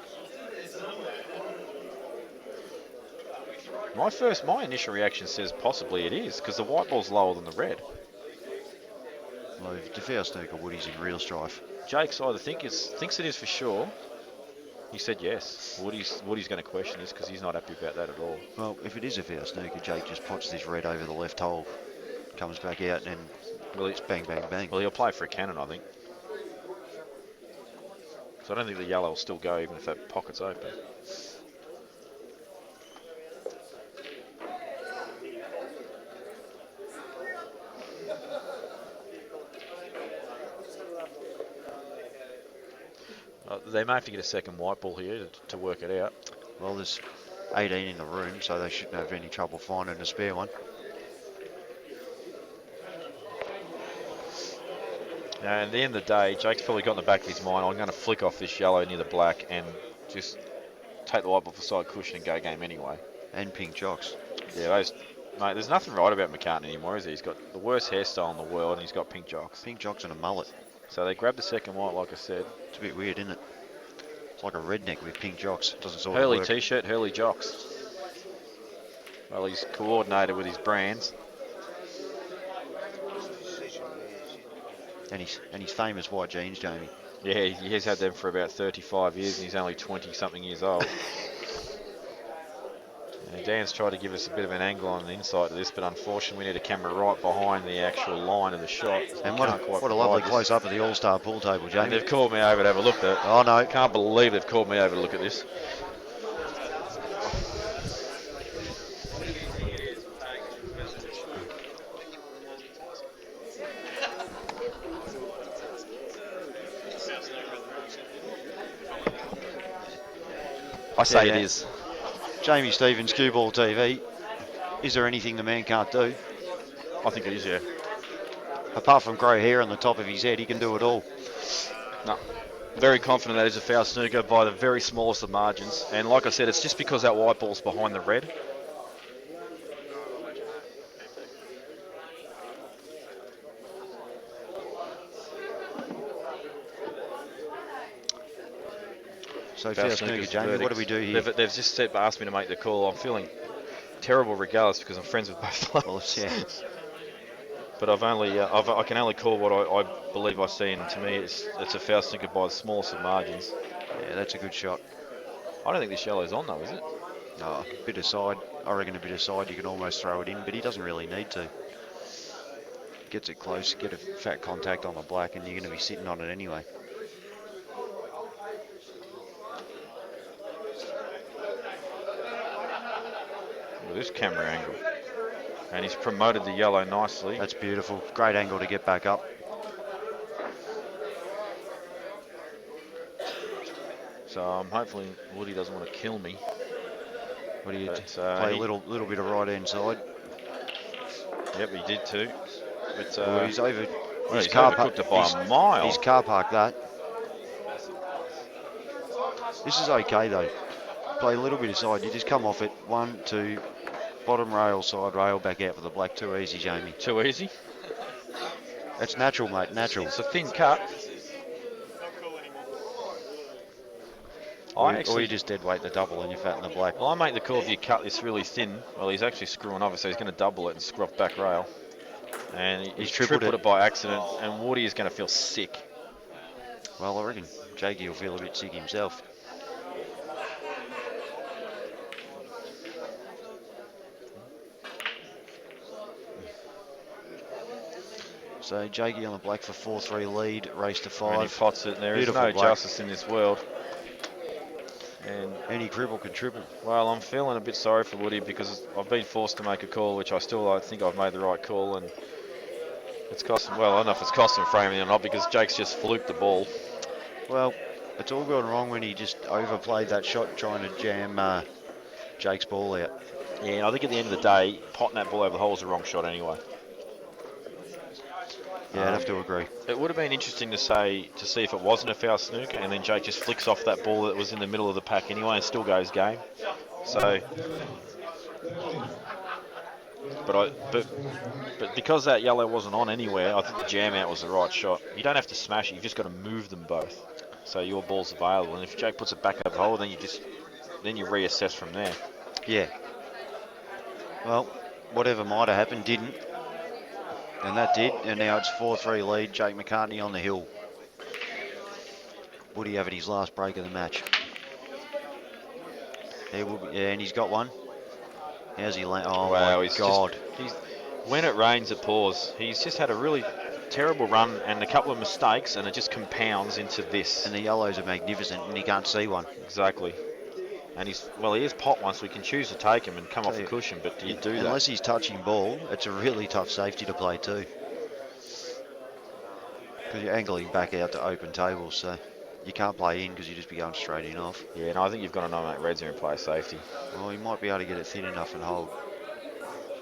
My initial reaction says possibly it is because the white ball's lower than the red. Well, if it's a foul snooker, Woody's in real strife. Jake's either thinks it is for sure. He said yes. Woody's going to question this because he's not happy about that at all. Well, if it is a foul snooker, Jake just pots this red over the left hole, comes back out, and it's bang, bang, bang. Well, he'll play for a cannon, I think. So I don't think the yellow will still go even if that pocket's open. They may have to get a second white ball here to work it out. Well, there's 18 in the room, so they shouldn't have any trouble finding a spare one. Now, at the end of the day, Jake's probably got in the back of his mind, I'm going to flick off this yellow near the black and just take the white ball for side cushion and go game anyway. And pink jocks. Yeah, mate, there's nothing right about McCartney anymore, is he? He's got the worst hairstyle in the world and he's got pink jocks. Pink jocks and a mullet. So they grabbed the second white, like I said. It's a bit weird, isn't it? It's like a redneck with pink jocks. Doesn't sort of Hurley work. t-shirt, Hurley jocks. Well, he's coordinated with his brands. And his famous white jeans, Jamie. Yeah, he has had them for about 35 years and he's only 20-something years old. Dan's tried to give us a bit of an angle on the inside of this, but unfortunately we need a camera right behind the actual line of the shot. And what a lovely close-up of the All-Star pool table, Jamie. And they've called me over to have a look at it. Oh, no. Can't believe they've called me over to look at this. I say it Yeah. is. Jamie Stevens, CueballTV. Is there anything the man can't do? I think it is, yeah. Apart from grey hair on the top of his head, he can do it all. No. Very confident that is a foul snooker by the very smallest of margins. And like I said, it's just because that white ball's behind the red. So Foul foul snooker, snooker's Jamie, what do verdict. we do here? They've just asked me to make the call. I'm feeling terrible regardless because I'm friends with both players. Well, it's, yeah. But I can only call what I believe I see, and to me, it's a foul snooker by the smallest of margins. Yeah, that's a good shot. I don't think this yellow's on though, is it? Oh, a bit of side. I reckon a bit of side, you can almost throw it in, but he doesn't really need to. Gets it close, get a fat contact on the black, and you're going to be sitting on it anyway. Look at this camera angle. And he's promoted the yellow nicely. That's beautiful. Great angle to get back up. So hopefully Woody doesn't want to kill me. What do you But, play a little bit of right hand side? Yep, he did too. But Well, he's over. well, His he's car overcooked it by a mile. He's car parked that. This is okay though. Play a little bit of side. You just come off it. 1, 2, bottom rail, side rail, back out for the black. Too easy, Jamie. Too easy. That's natural, mate. Natural. It's a thin cut. Or you just dead weight the double and you're fat in the black. Well, I make the call if you cut this really thin. Well, he's actually screwing off, so he's going to double it and screw off back rail. And he's tripled it by accident, and Woody is going to feel sick. Well, I reckon Jakey will feel a bit sick himself. So Jakey on the black for 4-3 lead, race to 5. And he pots it, and there is Beautiful no black. justice in this world. And Any cribble can triple. well, I'm feeling a bit sorry for Woody because I've been forced to make a call, which I think I've made the right call, and it's cost him. Well, I don't know if it's cost him framing or not because Jake's just fluked the ball. Well, it's all gone wrong when he just overplayed that shot trying to jam Jake's ball out. Yeah, and I think at the end of the day, potting that ball over the hole was the wrong shot anyway. Yeah, I'd have to agree. It would have been interesting to see if it wasn't a foul snooker, and then Jake just flicks off that ball that was in the middle of the pack anyway, and still goes game. So, but because that yellow wasn't on anywhere, I think the jam out was the right shot. You don't have to smash it; you've just got to move them both, so your ball's available. And if Jake puts it back over the hole, then you reassess from there. Yeah. Well, whatever might have happened didn't. And that did, and now it's 4-3 lead, Jake McCartney on the hill. Woody having his last break of the match. Yeah, and he's got one. How's he land? Oh Wow, my God. When it rains, it pours. He's just had a really terrible run and a couple of mistakes, and it just compounds into this. And the yellows are magnificent, and he can't see one. Exactly. And he is pot one, so we can choose to take him and come off the cushion, but do you do that? Unless he's touching ball, it's a really tough safety to play too. Because you're angling back out to open tables, so you can't play in because you just be going straight in off. Yeah, no, I think you've got to nominate Reds here and play safety. Well, he might be able to get it thin enough and hold.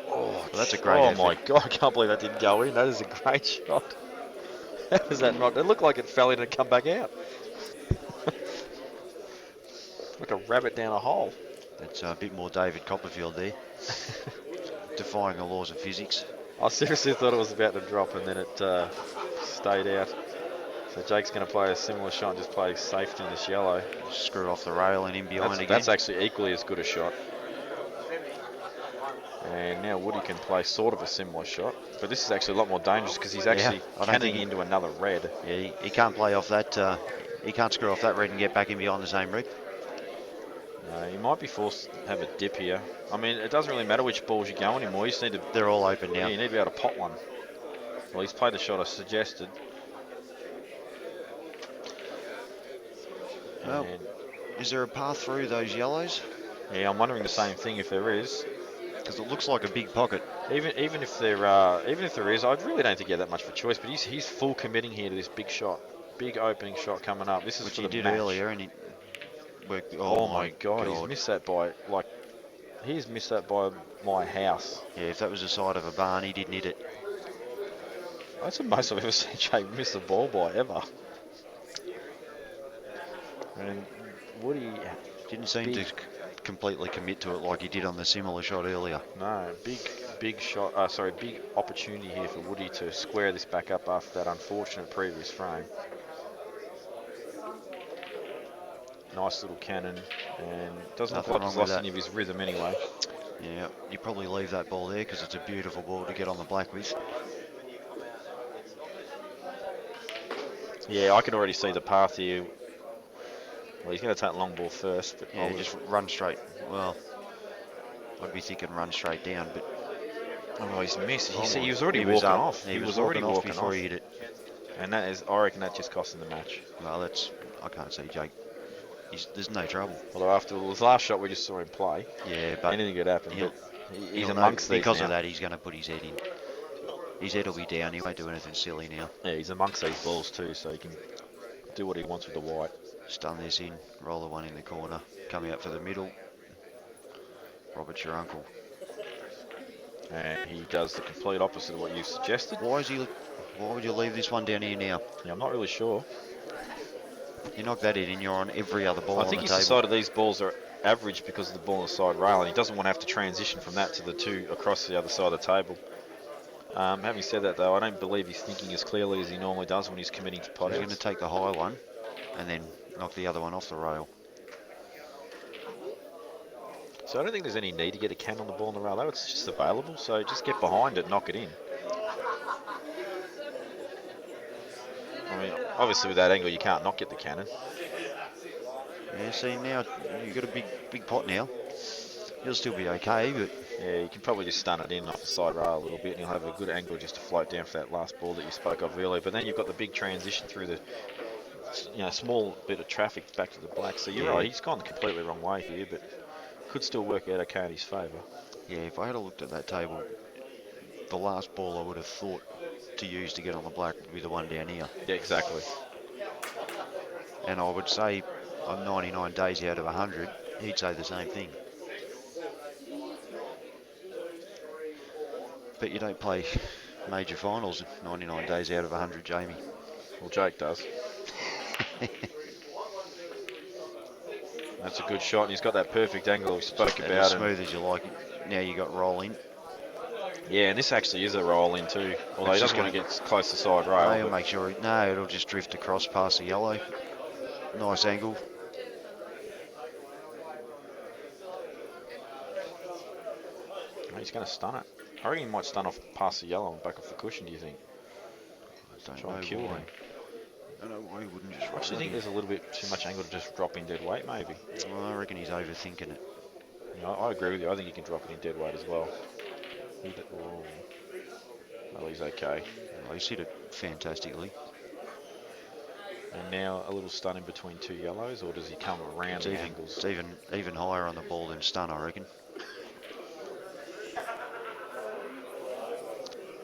Oh, well, that's a great Oh effort. my God, I can't believe that didn't go in. That is a great shot. How was that not? It looked like it fell in and come back out. Like a rabbit down a hole. That's a bit more David Copperfield there. Defying the laws of physics. I seriously thought it was about to drop and then it stayed out. So Jake's going to play a similar shot and just play safety in this yellow. Screw off the rail and in behind again. That's actually equally as good a shot. And now Woody can play sort of a similar shot. But this is actually a lot more dangerous because he's actually canning into another red. Yeah, he can't play off that. He can't screw off that red and get back in behind the same red. No, he might be forced to have a dip here. I mean, it doesn't really matter which balls you go anymore. You just need to... They're all open now. Yeah, you need to be able to pot one. Well, he's played the shot I suggested. Well, is there a path through those yellows? Yeah, I'm wondering the same thing if there is. Because it looks like a big pocket. Even if there is, I really don't think he had that much of a choice. But he's full committing here to this big shot, big opening shot coming up. This is Which for he the did match. earlier, and he worked. Oh my God, he's missed that by like he's missed that by my house. Yeah, if that was the side of a barn, he didn't hit it. That's the most I've ever seen Jay miss a ball by ever. And Woody Didn't seem to completely commit to it like he did on the similar shot earlier. No, big shot. Sorry, big opportunity here for Woody to square this back up after that unfortunate previous frame. Nice little cannon, and doesn't look Nothing like wrong he's with lost that. any of his rhythm anyway. Yeah, you probably leave that ball there because it's a beautiful ball to get on the black with. Yeah, I can already see the path here. Well, he's going to take long ball first, but Yeah, just run straight. Well, I'd be thinking run straight down, but oh, he's missed. oh He my, was already he was walking up. off. He was already walking off walking before off, he hit it. and I reckon that just cost him the match. Well, I can't see Jake. There's no trouble. Although after his last shot, we just saw him play. Yeah, but Anything could happen. he'll- But he's he'll know amongst these because now. of that. He's going to put his head in. His head will be down. He won't do anything silly now. Yeah, he's amongst these balls too, so he can do what he wants with the white. Stun this in. Roll the one in the corner. Come out for the middle. Robert's your uncle. And he does the complete opposite of what you suggested. Why would you leave this one down here now? Yeah, I'm not really sure. You knock that in and you're on every other ball I on think the he's table. decided these balls are average because of the ball on the side rail, and he doesn't want to have to transition from that to the two across the other side of the table. Having said that, though, I don't believe he's thinking as clearly as he normally does when he's committing to So pot he's going outs. to take the high one and then knock the other one off the rail. So I don't think there's any need to get a can on the ball on the rail, though. It's just available, so just get behind it, knock it in. I mean, obviously with that angle, you can't not get the cannon. Yeah, see now you've got a big pot now. He'll still be okay, but Yeah, you can probably just stun it in off the side rail a little bit, and you'll have a good angle just to float down for that last ball that you spoke of earlier. But then you've got the big transition through the, small bit of traffic back to the black. So you're right, he's gone the completely wrong way here, but could still work out okay in his favour. yeah, if I had looked at that table, the last ball I would have thought to use to get on the black would be the one down here. Yeah, exactly. And I would say on 99 days out of 100, he'd say the same thing. But you don't play major finals 99 days out of 100, Jamie. Well, Jake does. That's a good shot, and he's got that perfect angle we spoke And about. as smooth as you like it. Now you got roll in. Yeah, and this actually is a roll in too. Although It's he just doesn't want to get close to side rail. He'll but make sure. No, it'll just drift across past the yellow. Nice angle. he's going to stun it. I reckon he might stun off past the yellow and back off the cushion, do you think? I don't Try and know kill why. him. I don't know why he wouldn't just I actually think there's a little bit too much angle to just drop in dead weight, maybe. Well, I reckon he's overthinking it. I agree with you. I think he can drop it in dead weight as well. Well, he's okay. Well, he's hit it fantastically. And now a little stun in between two yellows, or does he come around It's the even, angles? it's even higher on the ball than stun, I reckon.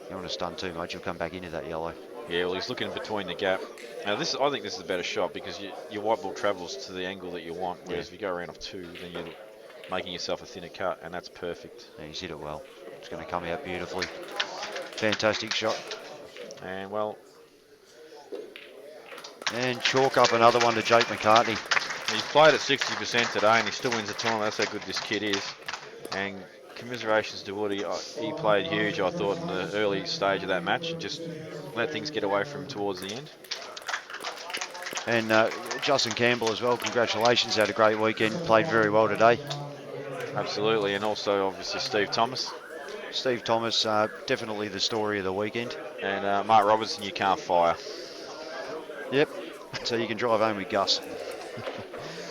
You want to stun too much, you'll come back into that yellow. Yeah, well, he's looking in between the gap. Now, I think this is a better shot because your white ball travels to the angle that you want, whereas if you go around off two, then you're making yourself a thinner cut, and that's perfect. Yeah, he's hit it well. It's going to come out beautifully. Fantastic shot. And, well, And chalk up another one to Jake McCartney. he's played at 60% today, and he still wins the tournament. That's how good this kid is. And commiserations to Woody. He played huge, I thought, in the early stage of that match, and just let things get away from him towards the end. And Justin Campbell as well, congratulations, had a great weekend, played very well today. Absolutely, and also obviously Steve Thomas. Steve Thomas, definitely the story of the weekend. And Mark Robertson, you can't fire. Yep, so you can drive home with Gus.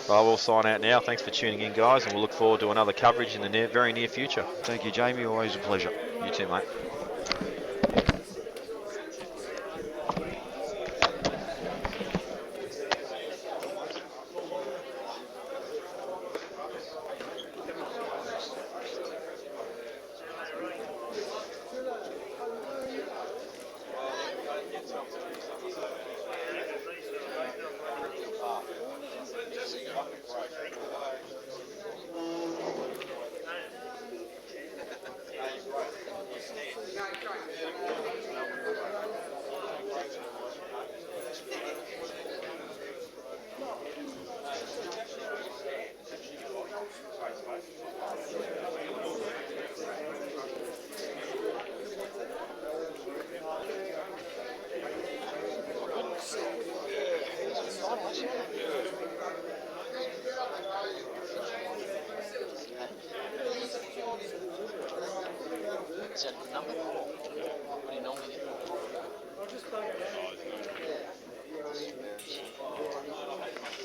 Well, we'll sign out now. Thanks for tuning in, guys, and we'll look forward to another coverage in the very near future. Thank you, Jamie, always a pleasure. You too, mate.